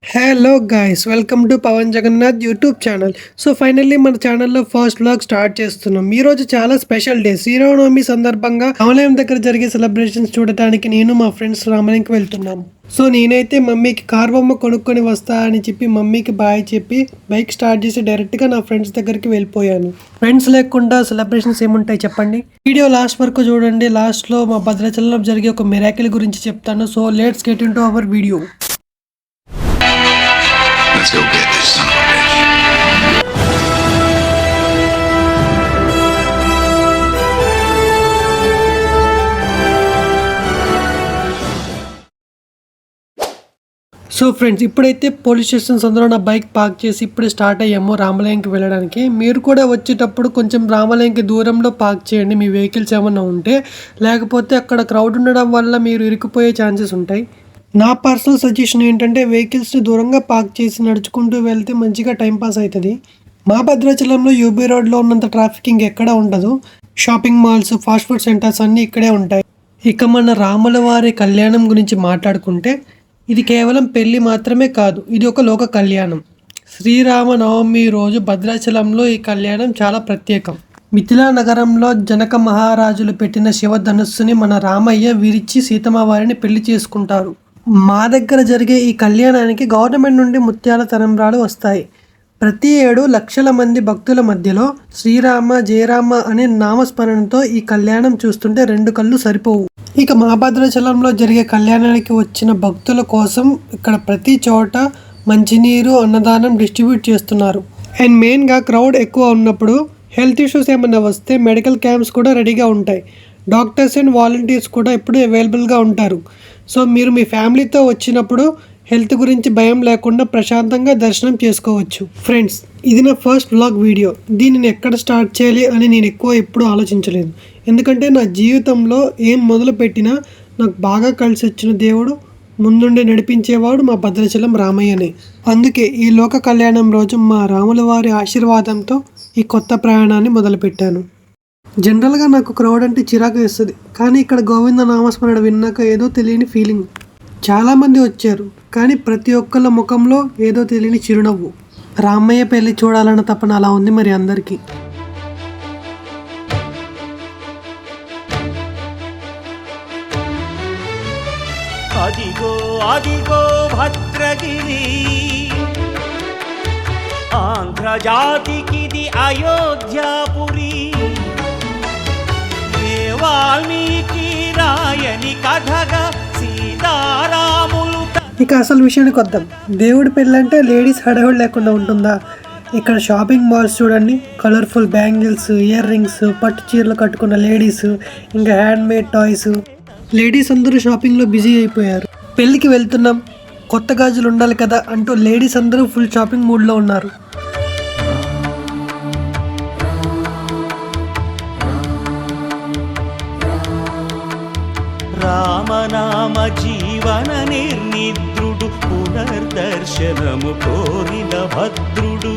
Hello guys, welcome to Pavan Jagannath YouTube channel. So finally మన ఛానల్లో first vlog start చేస్తున్నాం. ఈ రోజు చాలా స్పెషల్ డే. శ్రీరామనవమి సందర్భంగా రామాలయం దగ్గర జరిగే సెలబ్రేషన్స్ చూడటానికి నేను మా ఫ్రెండ్స్ రామాలయంకి వెళ్తున్నాం. సో నేనైతే మమ్మీకి కార్ బొమ్మ కొనుక్కొని వస్తా అని చెప్పి మమ్మీకి బాయ్ చెప్పి బైక్ స్టార్ట్ చేసి డైరెక్ట్గా నా ఫ్రెండ్స్ దగ్గరికి వెళ్ళిపోయాను. ఫ్రెండ్స్ లేకుండా సెలబ్రేషన్స్ ఏముంటాయి చెప్పండి. వీడియో లాస్ట్ వరకు చూడండి. లాస్ట్లో మా భద్రాచలంలో జరిగే ఒక మిరాకిల్ గురించి చెప్తాను. So let's get in to our video. Let's go get this son of a bitch. So friends, ఇప్పుడైతే పోలీస్ స్టేషన్స్ అందరూ నా బైక్ పార్క్ చేసి ఇప్పుడే స్టార్ట్ అయ్యాము రామాలయంకి వెళ్ళడానికి. మీరు కూడా వచ్చేటప్పుడు కొంచెం రామాలయంకి దూరంలో పార్క్ చేయండి మీ వెహికల్స్ ఏమన్నా ఉంటే, లేకపోతే అక్కడ క్రౌడ్ ఉండడం వల్ల మీరు ఇరుక్కుపోయే ఛాన్సెస్ ఉంటాయి. నా పర్సనల్ సజెషన్ ఏంటంటే వెహికల్స్ని దూరంగా పార్క్ చేసి నడుచుకుంటూ వెళ్తే మంచిగా టైంపాస్ అవుతుంది. మా భద్రాచలంలో యూబీ రోడ్లో ఉన్నంత ట్రాఫిక్ ఇంకెక్కడ ఉండదు. Shopping malls, fast food centres అన్నీ ఇక్కడే ఉంటాయి. ఇక మన రాముల వారి కళ్యాణం గురించి మాట్లాడుకుంటే ఇది కేవలం పెళ్లి మాత్రమే కాదు, ఇది ఒక లోక కళ్యాణం. శ్రీరామ నవమి రోజు భద్రాచలంలో ఈ కళ్యాణం చాలా ప్రత్యేకం. మిథిలా నగరంలో జనక మహారాజులు పెట్టిన శివధనుస్సుని మన రామయ్య విరిచి సీతమ్మ వారిని పెళ్లి చేసుకుంటారు. మా దగ్గర జరిగే ఈ కళ్యాణానికి గవర్నమెంట్ నుండి ముత్యాల తలంబ్రాలు వస్తాయి. ప్రతి ఏడు లక్షల మంది భక్తుల మధ్యలో శ్రీరామ జయరామ అనే నామస్మరణతో ఈ కళ్యాణం చూస్తుంటే రెండు కళ్ళు సరిపోవు. ఇక మా భద్రాచలంలో జరిగే కళ్యాణానికి వచ్చిన భక్తుల కోసం ఇక్కడ ప్రతి చోట మంచినీరు, అన్నదానం డిస్ట్రిబ్యూట్ చేస్తున్నారు. అండ్ మెయిన్గా క్రౌడ్ ఎక్కువ ఉన్నప్పుడు హెల్త్ ఇష్యూస్ ఏమైనా వస్తే మెడికల్ క్యాంప్స్ కూడా రెడీగా ఉంటాయి. డాక్టర్స్ అండ్ వాలంటీర్స్ కూడా ఎప్పుడూ అవైలబుల్గా ఉంటారు. సో మీరు మీ ఫ్యామిలీతో వచ్చినప్పుడు హెల్త్ గురించి భయం లేకుండా ప్రశాంతంగా దర్శనం చేసుకోవచ్చు. ఫ్రెండ్స్, ఇది నా ఫస్ట్ వ్లాగ్ వీడియో. దీనిని ఎక్కడ స్టార్ట్ చేయాలి అని నేను ఎప్పుడూ ఆలోచించలేదు. ఎందుకంటే నా జీవితంలో ఏం మొదలు పెట్టినా నాకు బాగా కలిసి వచ్చిన దేవుడు, ముందుండి నడిపించేవాడు మా భద్రాచలం రామయ్యనే. అందుకే ఈ లోక కళ్యాణం రోజు మా రాముల వారి ఆశీర్వాదంతో ఈ కొత్త ప్రయాణాన్ని మొదలుపెట్టాను. జనరల్గా నాకు క్రౌడ్ అంటే చిరాకు వేస్తుంది, కానీ ఇక్కడ గోవింద నామస్మరణ విన్నాక ఏదో తెలియని ఫీలింగ్. చాలామంది వచ్చారు, కానీ ప్రతి ఒక్కళ్ళ ముఖంలో ఏదో తెలియని చిరునవ్వు. రామయ్య పెళ్లి చూడాలన్న తపన అలా ఉంది మరి అందరికీ. అదిగో అదిగో భద్రగిరి, ఆంధ్రజాతికిది అయోధ్యాపురి. ఏ వాల్మీకి రాయని కథగా సీతారాములు. ఇక అసలు విషయానికి వద్దాం. దేవుడి పెళ్ళంటే లేడీస్ హడావుడి లేకుండా ఉంటుందా? ఇక్కడ షాపింగ్ మాల్స్ చూడండి, కలర్ఫుల్ బ్యాంగిల్స్, ఇయర్ రింగ్స్, పట్టు చీరలు కట్టుకున్న లేడీస్, ఇంకా హ్యాండ్మేడ్ టాయ్స్. లేడీస్ అందరూ షాపింగ్లో బిజీ అయిపోయారు. పెళ్ళికి వెళ్తున్నాం, కొత్త గాజులు ఉండాలి కదా అంటూ లేడీస్ అందరూ ఫుల్ షాపింగ్ మూడ్లో ఉన్నారు. రామనామ జీవన నిర్నిద్రుడు, పునర్దర్శనము కోరిన భద్రుడు.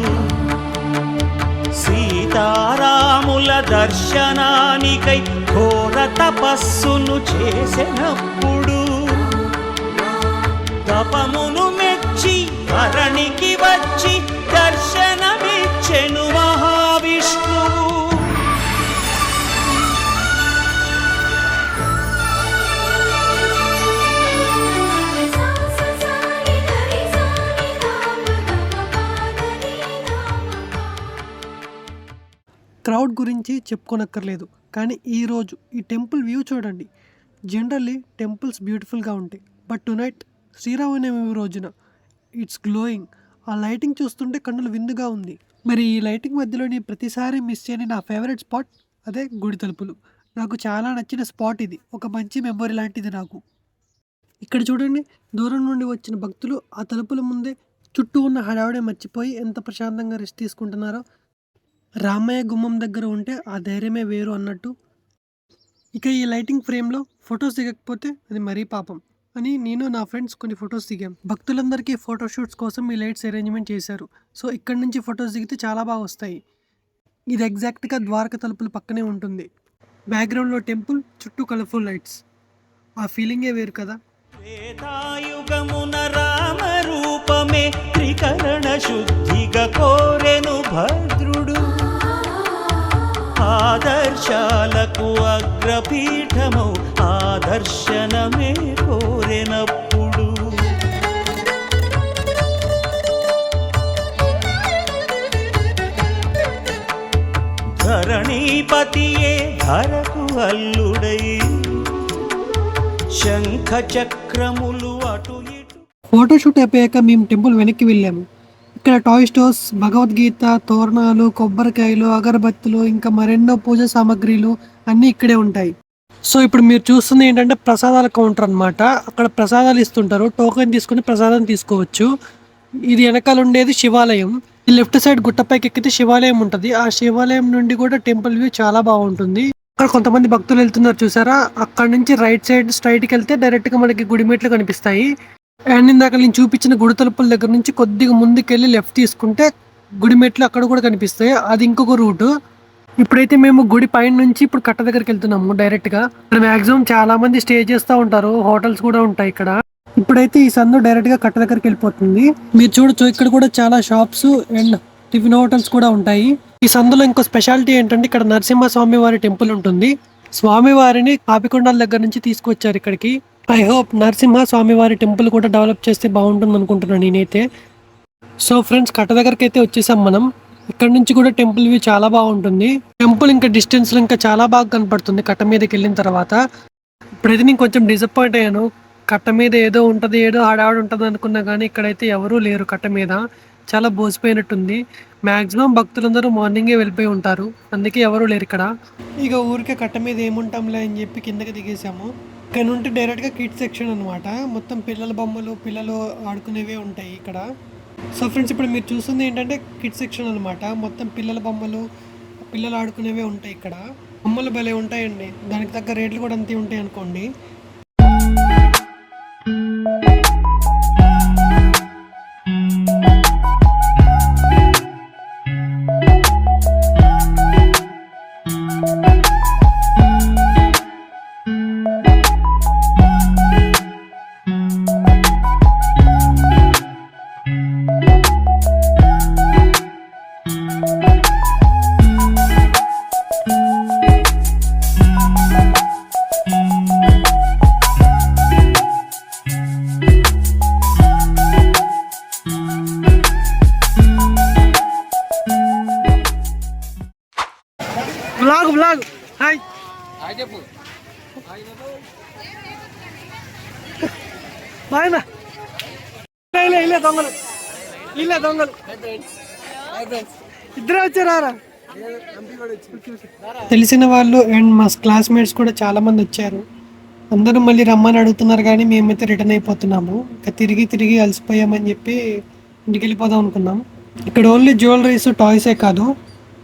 సీతారాముల దర్శనానికై ఘోర తపస్సును చేసినప్పుడు, తపమును మెచ్చి ధరణికి వచ్చి దర్శనమిచ్చెను మహావిష్ణువు. క్రౌడ్ గురించి చెప్పుకోనక్కర్లేదు, కానీ ఈరోజు ఈ టెంపుల్ వ్యూ చూడండి. జనరల్లీ టెంపుల్స్ బ్యూటిఫుల్గా ఉంటాయి, బట్ టునైట్ శ్రీరామనవమి రోజున ఇట్స్ గ్లోయింగ్. ఆ లైటింగ్ చూస్తుంటే కన్నులు విందుగా ఉంది. మరి ఈ లైటింగ్ మధ్యలో నేను ప్రతిసారి మిస్ చేయని నా ఫేవరెట్ స్పాట్ అదే గుడి తలుపులు. నాకు చాలా నచ్చిన స్పాట్ ఇది, ఒక మంచి మెమొరీ లాంటిది నాకు. ఇక్కడ చూడండి, దూరం నుండి వచ్చిన భక్తులు ఆ తలుపుల ముందే చుట్టూ ఉన్న హడావుడే మర్చిపోయి ఎంత ప్రశాంతంగా రెస్ట్ తీసుకుంటున్నారో. రామయ్య గుమ్మం దగ్గర ఉంటే ఆ ధైర్యమే వేరు అన్నట్టు. ఇక ఈ లైటింగ్ ఫ్రేమ్లో ఫొటోస్ దిగకపోతే అది మరీ పాపం అని నేను నా ఫ్రెండ్స్ కొన్ని ఫొటోస్ దిగాం. భక్తులందరికీ ఫోటోషూట్స్ కోసం ఈ లైట్స్ అరేంజ్మెంట్ చేశారు. సో ఇక్కడ నుంచి ఫొటోస్ దిగితే చాలా బాగా వస్తాయి. ఇది ఎగ్జాక్ట్గా ద్వారక తలుపుల పక్కనే ఉంటుంది. బ్యాక్గ్రౌండ్లో టెంపుల్, చుట్టూ కలర్ఫుల్ లైట్స్. ఆ ఫీలింగే వేరు కదా. త్రేతాయుగమున రామ రూపమే శుద్ధిగా కోరెను భద్రుడు. ఆదర్శాలకు అగ్రపీఠమౌ ఆదర్శనమే కోరెనప్పుడు. ధరణీపతియే ధరకు అల్లుడై శంఖ చక్రములు అటు ఇటు. ఫోటోషూట్ అయిపోయాక మేము టెంపుల్ వెనక్కి వెళ్ళాము. ఇక్కడ టాయ్ స్టోర్స్, భగవద్గీత, తోరణాలు, కొబ్బరికాయలు, అగరబత్తులు, ఇంకా మరెన్నో పూజ సామాగ్రిలు అన్నీ ఇక్కడే ఉంటాయి. సో ఇప్పుడు మీరు చూస్తుంది ఏంటంటే ప్రసాదాల కౌంటర్ అన్నమాట. అక్కడ ప్రసాదాలు ఇస్తుంటారు, టోకెన్ తీసుకుని ప్రసాదం తీసుకోవచ్చు. ఇది వెనకాల ఉండేది శివాలయం. ఈ లెఫ్ట్ సైడ్ గుట్టపైకి ఎక్కితే శివాలయం ఉంటుంది. ఆ శివాలయం నుండి కూడా టెంపుల్ వ్యూ చాలా బాగుంటుంది. అక్కడ కొంతమంది భక్తులు వెళ్తున్నారు చూసారా, అక్కడ నుంచి రైట్ సైడ్ స్ట్రైట్కి వెళ్తే డైరెక్ట్గా మనకి గుడిమెట్లు కనిపిస్తాయి. అండ్ ఇందాక నేను చూపించిన గుడి తలుపుల దగ్గర నుంచి కొద్దిగా ముందుకెళ్ళి లెఫ్ట్ తీసుకుంటే గుడిమెట్లు అక్కడ కూడా కనిపిస్తాయి. అది ఇంకొక రూట్. ఇప్పుడైతే మేము గుడి పైన నుంచి ఇప్పుడు కట్ట దగ్గరికి వెళ్తున్నాము డైరెక్ట్గా. ఇక్కడ మ్యాక్సిమం చాలా మంది స్టే చేస్తూ ఉంటారు, హోటల్స్ కూడా ఉంటాయి ఇక్కడ. ఇప్పుడైతే ఈ సందు డైరెక్ట్గా కట్ట దగ్గరికి వెళ్ళిపోతుంది. మీరు చూడొచ్చు ఇక్కడ కూడా చాలా షాప్స్ అండ్ టిఫిన్ హోటల్స్ కూడా ఉంటాయి. ఈ సందులో ఇంకో స్పెషాలిటీ ఏంటంటే ఇక్కడ నరసింహ స్వామి వారి టెంపుల్ ఉంటుంది. స్వామివారిని పాపికొండల దగ్గర నుంచి తీసుకొచ్చారు ఇక్కడికి. ఐ హోప్ నరసింహ స్వామి వారి టెంపుల్ కూడా డెవలప్ చేస్తే బాగుంటుంది అనుకుంటున్నాను నేనైతే. సో ఫ్రెండ్స్, కట్ట దగ్గరికి అయితే వచ్చేసాం మనం. ఇక్కడ నుంచి కూడా టెంపుల్ వ్యూ చాలా బాగుంటుంది. టెంపుల్ ఇంకా డిస్టెన్స్ లో ఇంకా చాలా బాగా కనపడుతుంది కట్ట మీదకి వెళ్ళిన తర్వాత. ఇప్పుడైతే నేను కొంచెం డిసప్పాయింట్ అయ్యాను. కట్ట మీద ఏదో ఉంటుంది, ఏదో హడావిడి ఉంటుంది అనుకున్నా కానీ ఇక్కడైతే ఎవరూ లేరు. కట్ట మీద చాలా బోసిపోయినట్టుంది. మ్యాక్సిమం భక్తులందరూ మార్నింగే వెళ్ళిపోయి ఉంటారు, అందుకే ఎవరూ లేరు ఇక్కడ. ఇక ఊరికే కట్ట మీద ఏముంటాంలే అని చెప్పి కిందకి దిగేసాము. ఇక్కడ నుండి డైరెక్ట్గా కిడ్స్ సెక్షన్ అనమాట. మొత్తం పిల్లల బొమ్మలు, పిల్లలు ఆడుకునేవే ఉంటాయి ఇక్కడ. సో ఫ్రెండ్స్, ఇప్పుడు మీరు చూస్తుంది ఏంటంటే కిడ్స్ సెక్షన్ అనమాట. మొత్తం పిల్లల బొమ్మలు, పిల్లలు ఆడుకునేవే ఉంటాయి ఇక్కడ. బొమ్మలు భలే ఉంటాయండి, దానికి తగ్గ రేట్లు కూడా అంతే ఉంటాయి అనుకోండి. బ్లాగ్ హాయ్ చెప్పు. బాగా దొంగలు దొంగలు ఇద్దరే వచ్చారా? తెలిసిన వాళ్ళు అండ్ మా క్లాస్మేట్స్ కూడా చాలా మంది వచ్చారు. అందరూ మళ్ళీ రమ్మని అడుగుతున్నారు కానీ మేమైతే రిటర్న్ అయిపోతున్నాము. ఇంకా తిరిగి అలసిపోయామని చెప్పి ఇంటికి వెళ్ళిపోదాం అనుకున్నాం. ఇక్కడ ఓన్లీ జ్యువెలరీస్, టాయ్సే కాదు,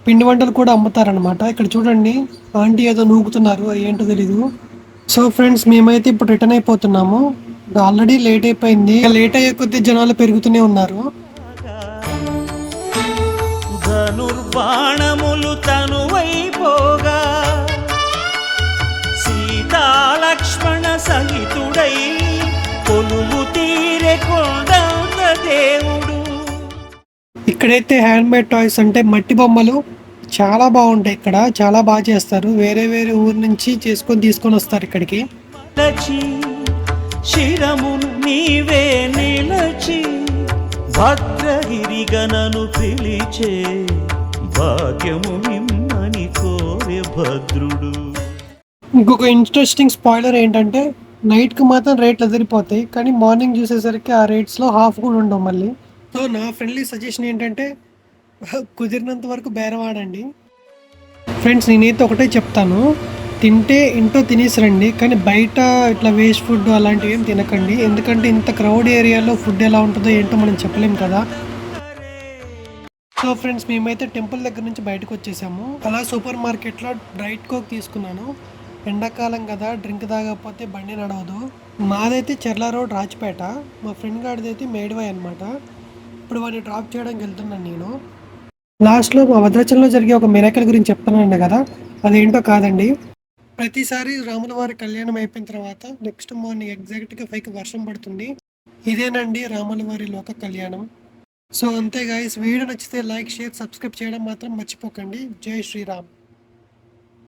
పిండి వంటలు కూడా అమ్ముతారనమాట. ఇక్కడ చూడండి, ఆంటీ ఏదో నూగుతున్నారు, ఏంటో తెలీదు. సో ఫ్రెండ్స్, మేమైతే ఇప్పుడు రిటర్న్ అయిపోతున్నాము. ఆల్రెడీ లేట్ అయిపోయింది. లేట్ అయ్యే కొద్దీ జనాలు పెరుగుతూనే ఉన్నారు. ధనుర్బాణములు తనువైపోగా సీతాలక్ష్మణ సహితుడై కొలువు తీరే కొండంత దేవుడు. ఇక్కడైతే హ్యాండ్ మేడ్ టాయ్స్ అంటే మట్టి బొమ్మలు చాలా బాగుంటాయి. ఇక్కడ చాలా బాగా చేస్తారు. వేరే ఊరు నుంచి తీసుకొని వస్తారు ఇక్కడికి. శిరమును నీవే నిలచి భద్రగిరిగనను పిలిచే భాగ్యము మిమ్మని కోరే భద్రుడు. ఇంకొక ఇంట్రెస్టింగ్ స్పాయిలర్ ఏంటంటే నైట్కి మాత్రం రేట్లు ఎదిరిపోతాయి, కానీ మార్నింగ్ చూసేసరికి ఆ రేట్స్లో హాఫ్ కూడా ఉండవు మళ్ళీ. సో నా ఫ్రెండ్లీ సజెషన్ ఏంటంటే కుదిరినంత వరకు బేరం ఆడండి. ఫ్రెండ్స్, నేనైతే ఒకటే చెప్తాను, తింటే ఇంట్లో తినేసి రండి, కానీ బయట ఇట్లా వేస్ట్ ఫుడ్ అలాంటివి ఏం తినకండి. ఎందుకంటే ఇంత క్రౌడ్ ఏరియాలో ఫుడ్ ఎలా ఉంటుందో ఏంటో మనం చెప్పలేం కదా. సో ఫ్రెండ్స్, మేమైతే టెంపుల్ దగ్గర నుంచి బయటకు వచ్చేసాము. అలా సూపర్ మార్కెట్లో డ్రైట్ కోక్ తీసుకున్నాను. ఎండాకాలం కదా, డ్రింక్ తాగకపోతే బండి నడవదు. మాదైతే చెర్ల రోడ్, రాజ్పేట. మా ఫ్రెండ్ గారిది అయితే మేడివాయ్ అనమాట. ఇప్పుడు వాడిని డ్రాప్ చేయడానికి వెళ్తున్నాను నేను. లాస్ట్లో మా భద్రాచలంలో జరిగే ఒక మిరాకిల్ గురించి చెప్తానండి కదా, అదేంటో కాదండి. ప్రతిసారి రాముల వారి కళ్యాణం అయిపోయిన తర్వాత నెక్స్ట్ మార్నింగ్ ఎగ్జాక్ట్గా 5కి వర్షం పడుతుంది. ఇదేనండి రాముల వారి లోక కళ్యాణం. సో అంతే గైస్, వీడియో నచ్చితే లైక్, షేర్, సబ్స్క్రైబ్ చేయడం మాత్రం మర్చిపోకండి. జై శ్రీరామ్.